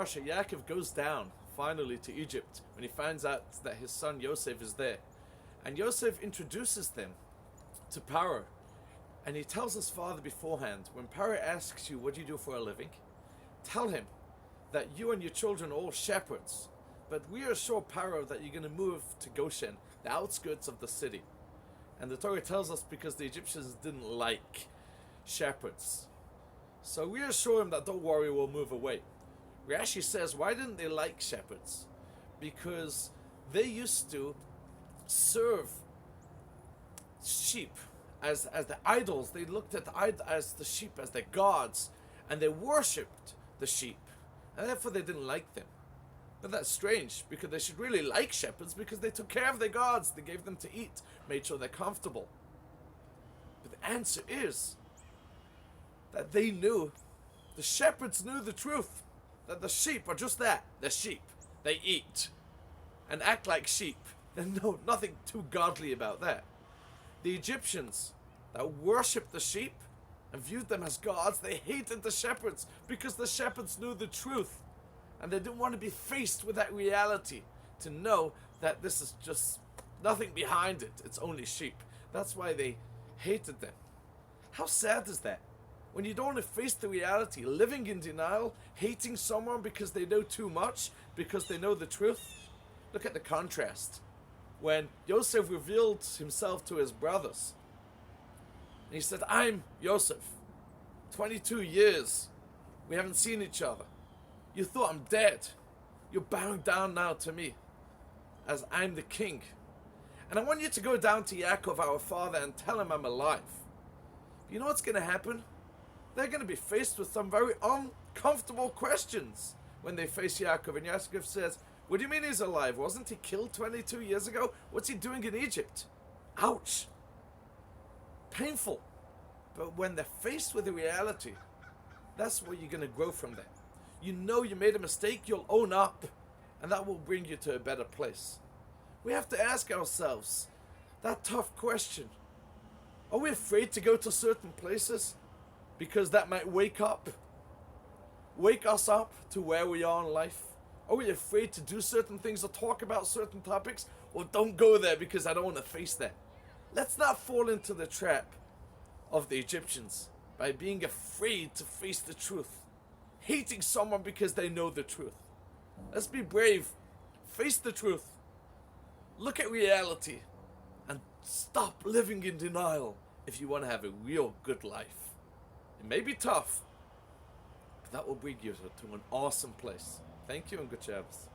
Parsha, Yaakov goes down finally to Egypt when he finds out that his son Yosef is there. And Yosef introduces them to Paro. And he tells his father beforehand, when Paro asks you, what do you do for a living? Tell him that you and your children are all shepherds. But we assure Paro that you're going to move to Goshen, the outskirts of the city. And the Torah tells us because the Egyptians didn't like shepherds. So we assure him that don't worry, we'll move away. Rashi says, why didn't they like shepherds? Because they used to serve sheep as the idols. They looked at the sheep as their gods, and they worshipped the sheep, and therefore they didn't like them. But that's strange, because they should really like shepherds, because they took care of their gods, they gave them to eat, made sure they're comfortable. But the answer is that they knew, the shepherds knew the truth, that the sheep are just that, they're sheep. They eat and act like sheep. There's nothing too godly about that. The Egyptians that worshipped the sheep and viewed them as gods, they hated the shepherds because the shepherds knew the truth. And they didn't want to be faced with that reality, to know that this is just nothing behind it. It's only sheep. That's why they hated them. How sad is that? When you don't want to face the reality, living in denial, hating someone because they know too much, because they know the truth. Look at the contrast. When Yosef revealed himself to his brothers, and he said, I'm Yosef. 22 years. We haven't seen each other. You thought I'm dead. You're bowing down now to me, as I'm the king. And I want you to go down to Yaakov, our father, and tell him I'm alive. You know what's going to happen? They're going to be faced with some very uncomfortable questions when they face Yaakov. And Yaakov says, what do you mean he's alive? Wasn't he killed 22 years ago? What's he doing in Egypt? Ouch. Painful. But when they're faced with the reality, that's where you're going to grow from that. You know you made a mistake, you'll own up, and that will bring you to a better place. We have to ask ourselves that tough question. Are we afraid to go to certain places because that might wake us up to where we are in life? Are we afraid to do certain things or talk about certain topics? Or don't go there because I don't want to face that. Let's not fall into the trap of the Egyptians by being afraid to face the truth. Hating someone because they know the truth. Let's be brave. Face the truth. Look at reality. And stop living in denial if you want to have a real good life. It may be tough, but that will bring you to an awesome place. Thank you and good Shabbos.